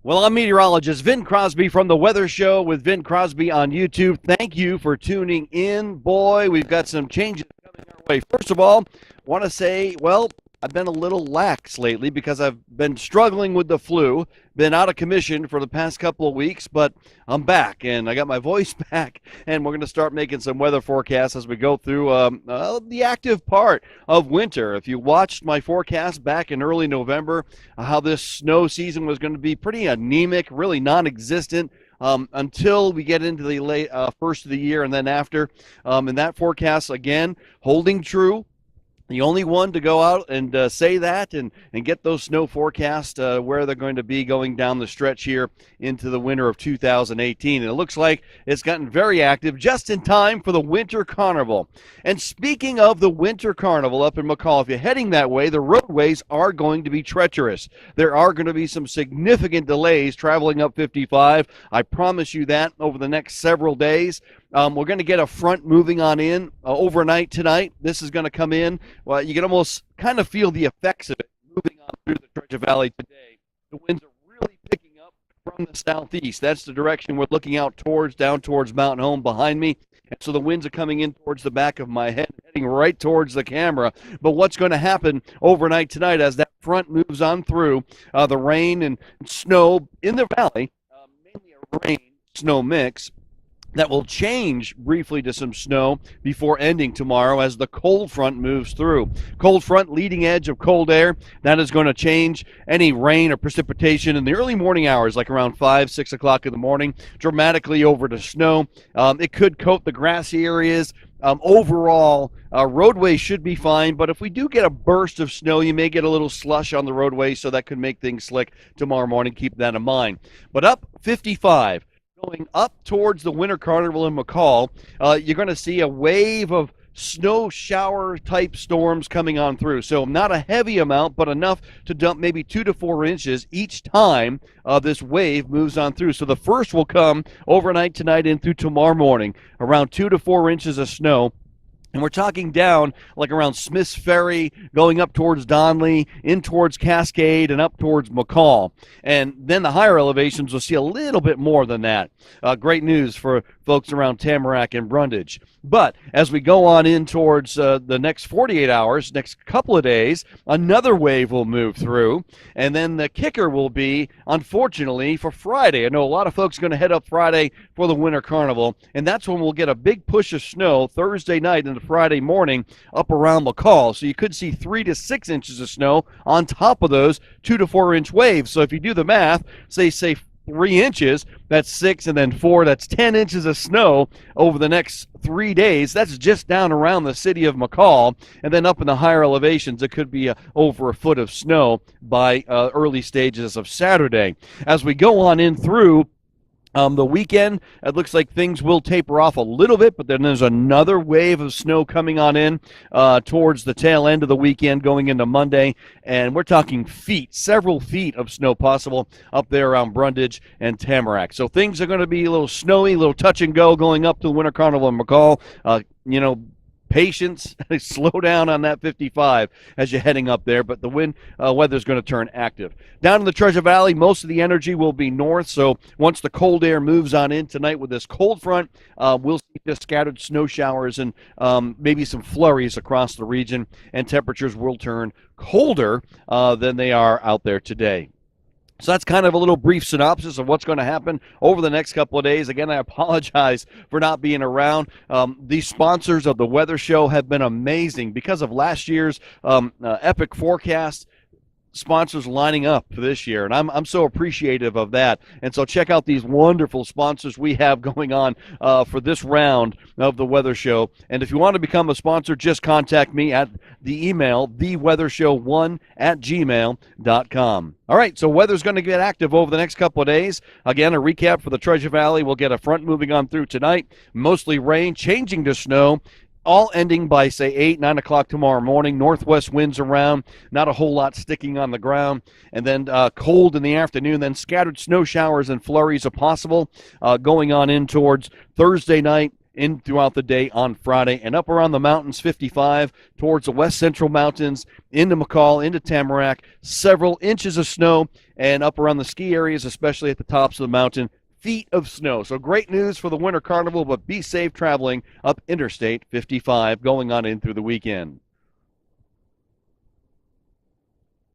Well, I'm meteorologist Vin Crosby from the Weather Show with Vin Crosby on YouTube. Thank you for tuning in. Boy, we've got some changes coming our way. First of all, want to say, well, I've been a little lax lately because I've been struggling with the flu, been out of commission for the past couple of weeks, but I'm back and I got my voice back, and we're going to start making some weather forecasts as we go through the active part of winter. If you watched my forecast back in early November, how this snow season was going to be pretty anemic, really non-existent. Until we get into the late first of the year and then after. And that forecast, again, holding true. The only one to go out and say that and get those snow forecasts where they're going to be going down the stretch here into the winter of 2018. And it looks like it's gotten very active just in time for the Winter Carnival. And speaking of the Winter Carnival up in McCall, if you're heading that way, the roadways are going to be treacherous. There are going to be some significant delays traveling up 55. I promise you that over the next several days. We're going to get a front moving on in overnight tonight. This is going to come in. Well, you can almost kind of feel the effects of it moving on through the Treasure Valley today. The winds are really picking up from the southeast. That's the direction we're looking out towards, down towards Mountain Home behind me. And so the winds are coming in towards the back of my head, heading right towards the camera. But what's going to happen overnight tonight as that front moves on through, the rain and snow in the valley, mainly a rain-snow mix, that will change briefly to some snow before ending tomorrow as the cold front moves through. Cold front, leading edge of cold air, that is going to change any rain or precipitation in the early morning hours, like around 5, 6 o'clock in the morning, dramatically over to snow. It could coat the grassy areas. Overall, roadways should be fine, but if we do get a burst of snow, you may get a little slush on the roadway, so that could make things slick tomorrow morning. Keep that in mind. But up 55. Going up towards the Winter Carnival in McCall, you're going to see a wave of snow shower type storms coming on through. So not a heavy amount, but enough to dump maybe 2 to 4 inches each time this wave moves on through. So the first will come overnight tonight and through tomorrow morning, around 2 to 4 inches of snow. And we're talking down like around Smith's Ferry, going up towards Donley, in towards Cascade, and up towards McCall. And then the higher elevations will see a little bit more than that. Great news for folks around Tamarack and Brundage. But as we go on in towards the next 48 hours, next couple of days, another wave will move through. And then the kicker will be, unfortunately, for Friday. I know a lot of folks are going to head up Friday for the Winter Carnival, and that's when we'll get a big push of snow Thursday night into Friday morning up around McCall. So you could see 3 to 6 inches of snow on top of those 2 to 4 inch waves. So if you do the math, say 3 inches, that's 6, and then 4, that's 10 inches of snow over the next 3 days. That's just down around the city of McCall. And then up in the higher elevations, it could be over a foot of snow by early stages of Saturday. As we go on in through the weekend, it looks like things will taper off a little bit, but then there's another wave of snow coming on in towards the tail end of the weekend going into Monday, and we're talking feet, several feet of snow possible up there around Brundage and Tamarack. So things are going to be a little snowy, a little touch and go going up to the Winter Carnival in McCall. Patience, slow down on that 55 as you're heading up there, but the weather is going to turn active. Down in the Treasure Valley, most of the energy will be north, so once the cold air moves on in tonight with this cold front, we'll see just scattered snow showers and maybe some flurries across the region, and temperatures will turn colder than they are out there today. So that's kind of a little brief synopsis of what's going to happen over the next couple of days. Again, I apologize for not being around. These sponsors of the weather show have been amazing because of last year's epic forecast. Sponsors lining up for this year, and I'm so appreciative of that. And so check out these wonderful sponsors we have going on for this round of the weather show. And if you want to become a sponsor, just contact me at the email theweathershow1@gmail.com. All right, so weather's going to get active over the next couple of days. Again, a recap for the Treasure Valley. We'll get a front moving on through tonight, mostly rain, changing to snow, all ending by, say, 8, 9 o'clock tomorrow morning. Northwest winds around, not a whole lot sticking on the ground. And then cold in the afternoon, then scattered snow showers and flurries are possible going on in towards Thursday night in throughout the day on Friday. And up around the mountains, 55 towards the west central mountains, into McCall, into Tamarack, several inches of snow, and up around the ski areas, especially at the tops of the mountain, feet of snow. So great news for the Winter Carnival, but be safe traveling up Interstate 55 going on in through the weekend.